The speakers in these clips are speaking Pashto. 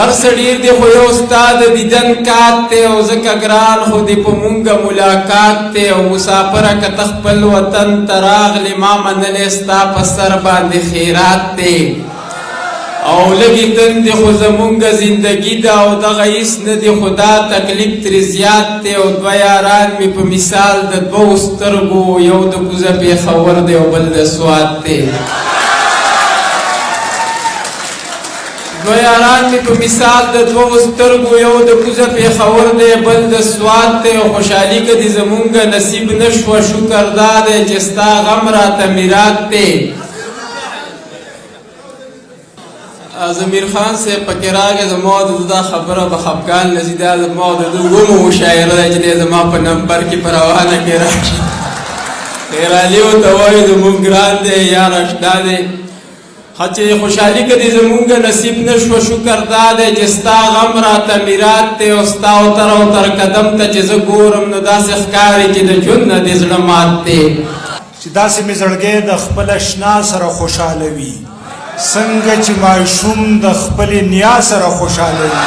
ارس ډیر دی خو یو استاد دیدن کات ته او زکه ګران خو دی په مونږه ملاقات ته او مسافر که تخپل وطن تراغلی ما منلې ستا په سر باندې خیرات ته او لګي تند خو زمونږه زندگی دا او دغه هیڅ نه دی خدا تکلیف تر زیات ته او دوه یاران مې په مثال د دوو سترګو یو د کوزه پېښور دی او بل د سوات ته دو یاران می په مثال د دوو سترګو یو د کوزه پېښور دی بل د سوات دی او خوشحالي که دې زمونږه نصیب نه شوه شکر دا دی چې ستا غم راته میرات دی ضمیر خان صاحب پکې راغی زما د دا خبره به خفګان لځي دا زما د ده اوومه مشاعره ده چې دی زما په نمبر کې په روانه کې راشي خیرالي ورته وایي زمونږ ګران دی یاره اشنا دی چې خوشحالي که دې زمونږه نصیب نه شوه شکر دا دی چې ستا غم راته میرات دی او ستا اوتر اوتر قدم ته چې زه ګورم نو داسې ښکاري چې د ژوند نه دې زړه مات دی چې داسې مې زړګی د خپل اشنا سره خوشحاله وي څنګه چې ماشوم د خپلې نیا سره خوشحاله وي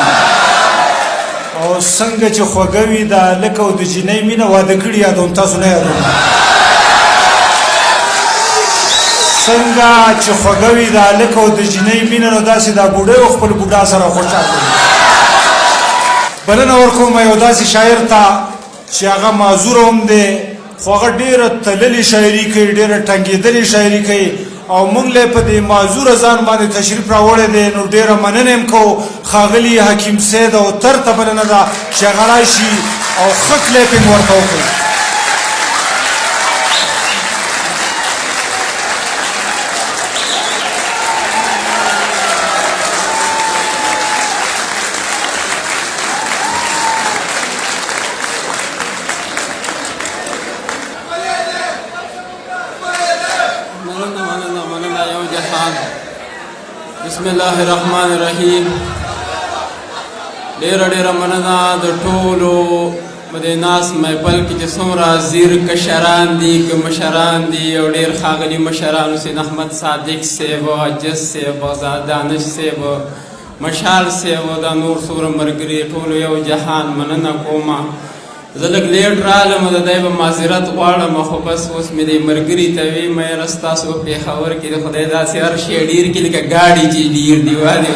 او څنګه چې خوږه وي د هلک او د جینۍ مینه واده کړي یادوم تاسو نه یادوم څنګه چې خوږه وي د هلک او د جینۍ مینه نو داسې دا بوډۍ او خپل بوډا سره خوشحاله وي بلنه ورکوم یو داسې شاعر ته چې هغه معذور هم دی خو هغه ډېره تللې شاعري کوي ډېره ټنګېدلې شاعري کوي او موږ له په دې معذوره ځان باندې تشریف راوړی دی نو ډېره مننه هم کوو ښاغلي حکیم سید او تر ته بلنه ده چې هغه راشي او ښه کلیپینګ ورته وکړي بسم الله الرحمن الرحیم ډېره ډېره مننه د ټولو په دې ناست محفل کې چې څومره زیر کشران دي که مشران دي او ډېر ښاغلي مشران حسین احمد صادق صاحب او عجز صاحب او دانش صاحب مشال صاحب او دا نور څومره ملګري ټولو یو جهان مننه کومه زه لږ لیټ رالم د دی به معذرت غواړم خو بس اوس مې دې ملګري ته ویم یاره ستاسو په پېښور کې د خدای داسې هر شی ډېر کې لکه ګاډي چې ډېر دي وادي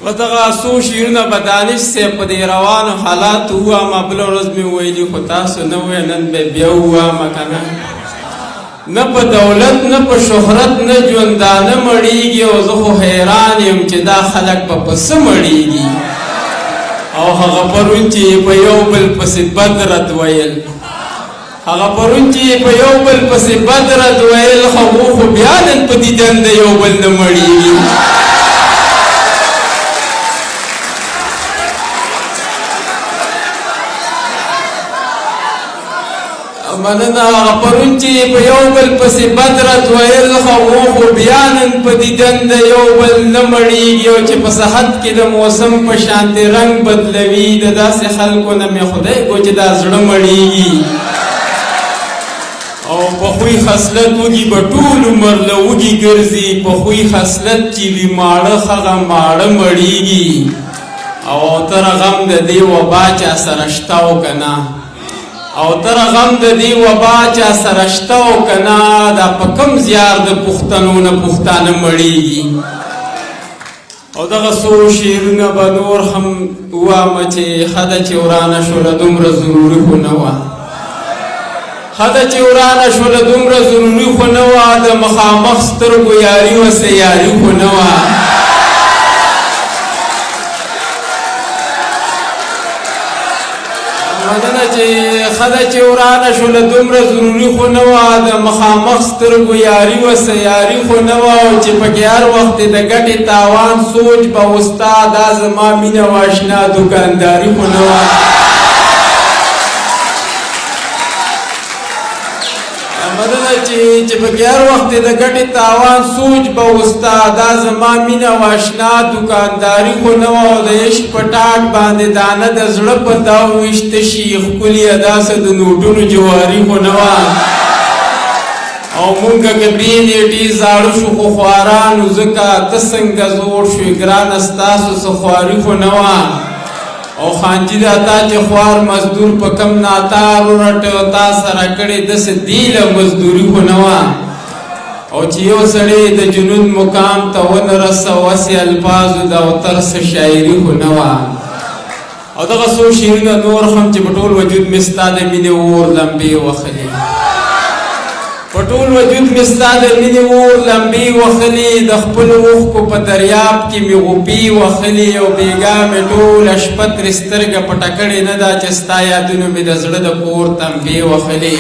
و دغه څو شعرونه به دانش صاحب په دې روانو حالاتو ووامه بله ورځ مې وویلي خو تاسو نه ووایه نن به بیا ووامه که نه نه په دولت نه په شهرت نه ژوندانه مړېږي او زه خو حیران یم چې دا خلک به په څه مړېږي او هغه پرون چې په یو بل پسې بد رد ویل هغه پرون چې په یو بل پسې بد رد ویل هغو خو بیا نن په دیدن د یو بل نه مړېږي مننه هغه پرون چې په یو بل پسې بد رد ویل هغو خو بیا نن په دیدن د یو بل نه مړېږي او چې په صحت کې د موسم په شانتې رنګ بدلوي د داسې خلکو نه مې خدای کو چې دا زړه مړېږي او په خوی خصلت وږي به ټول عمر له وږي ګرځي په خوی خصلت چې وي ماړه هغه ماړه مړېږي او تر غم د دې وبا چا سره شته او که نه او تر غم د دې وبا چا سره شته او که نه دا په کوم زیار د پښتنو نه پښتانه مړېږي او دغه څو شعرونه به نور هم ووامه چې ښه ده چې ورانه شوله دومره ضروري خو نه وه ښه ده چې ورانه شوله دومره ضروري خو نه وه د مخامخ سترګو یاري وسه یاري خو نه وه مننه چې ښه ده چې ورانه شوله دومره ضروري خو نه وه د مخامخ سترګو یاري وسه یاري خو نه وه او چې پکې هر وخت د ګټې تاوان سوچ به وستا دا زما مینه و اشنا دوکانداري خو نه وه مننه چې پکې هر وخت د ګټې تاوان سوچ به وستا دا زما مینه و اشنا دوکانداري خو نه وه او د عشق په ټاټ باندې دانه د زړه په تاو ویشته شي ښکلي داسې د نوټونو جواري خو نه وه او مونږه که بې نیټې زاړه شو خو خوارانو ځکه ته څنګه زوړ شوې ګرانه ستاسو څه خواري خو نه وه او خانجي دا تا چې خوار مزدور په کم ناتار ورټه تا سره کړې داسې دیله مزدوري خو نه وه او چې یو سړی د جنون مقام ته ونه رسه وسې الفاظو د اوتر څه شاعري خو نه وه او دغه څو شعرونه نور هم چې په ټول وجود مې ستا د مینې اور لمبې وخلې په ټول وجود مې ستا د مینې اور لمبې وخلې د خپلو اوښکو په دریاب کې مې غوپې وخلې او بېګا مې ټوله شپه ترې سترګه پټه کړې نه ده چې ستا یادونو مې د زړه د کور تمبې وخلې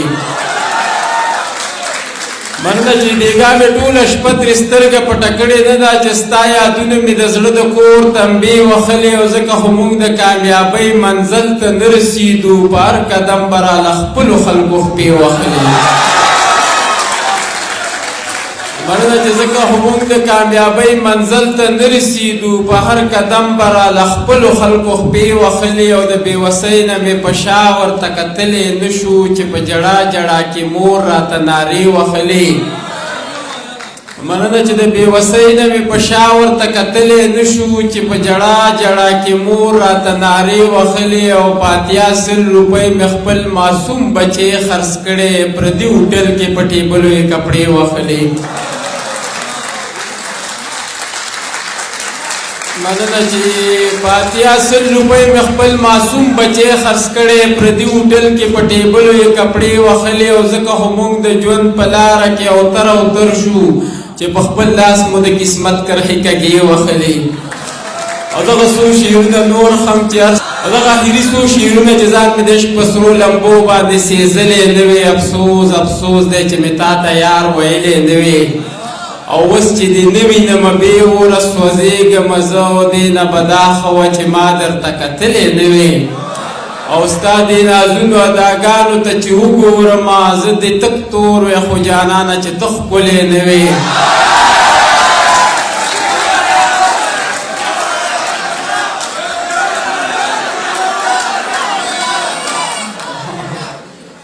مننه چې بېګا مې ټوله شپه ترې سترګه پټه کړې نه ده چې ستا یادونه مې د زړه د کور تمبې وخلې او ځکه خو موږ د کامیابۍ منزل ته نه رسېدو په هر قدم به راله خپلو خلکو خپې وخلې مننه چې ځکه خو موږ د کامیابۍ منزل ته نه رسېدو په هر قدم به راله خپلو خلکو خپې وخلې او د بېوسۍ نه مې په شا ورته کتلی نه شو چې په جړا جړا کې مور راته نارې وخلې مننه چې د بېوسۍ نه مې په شا ورته کتلی نه شو چې په جړا جړا کې مور راته نارې وخلې او په 80 روپۍ مې خپل معصوم بچی خرڅ کړی پردي هوټل کې په ټیبلو یې کپړې وخلې مننه چې په 80 روپۍ مې خپل معصوم بچی خرڅ کړی پردي هوټل کې په ټیبلو یې کپړې وخلې او ځکه خو موږ د ژوند په لاره کې اوتر شو چې په خپل لاس مو د قسمت کرښې کږې وخلې او دغه څو شعرونه نور هم چې دغه اخري څو شعرونه چې ځان مې د عشق په سرو لمبو باندې سېزلې نه وې افسوس دی چې مې تا ته یار ویلې نه وې او اوس چې دې نه وینمه بې اوره سوځېږمه زه او دې نه به دا ښه وه چې ما درته کتلې نه وې او ستا دې نازونو اداګانو ته چې وګورمه زه دې تک تور وې خو جانانه چې ته ښکلې نه وې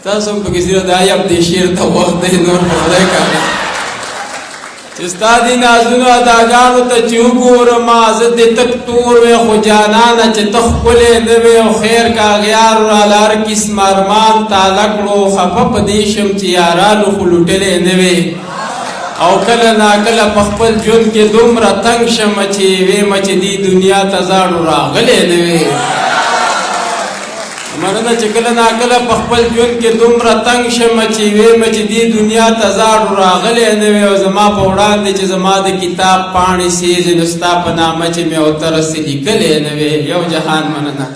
تاسو هم پکې صرف د ایب دې شعر ته وخت دی نور په خدای کاږه چې ستا دې نازونو اداګانو ته چې وګورمه زه دې تک تور وې خو جانانه چې ته ښکلې نه وې او خیر کاغیار راله هر قسم ارمان تاله کړو خفه په دې شم چې یارانو خو لوټلې نه وې او کله ناکله په خپل ژوند کې دومره تنګ شمه چې ویمه چې دې دنیا ته زاړو راغلې نه وې مننه چې کله ناکله په خپل ژوند کې دومره تنګ شمه چې ویمه چې دې دنیا ته زاړو راغلی نه وې او زما په وړاندې چې زما د کتاب پاڼې سیزې نو ستا په نامه چې مې اوتره څه لیکلی نه وې یو جهان مننه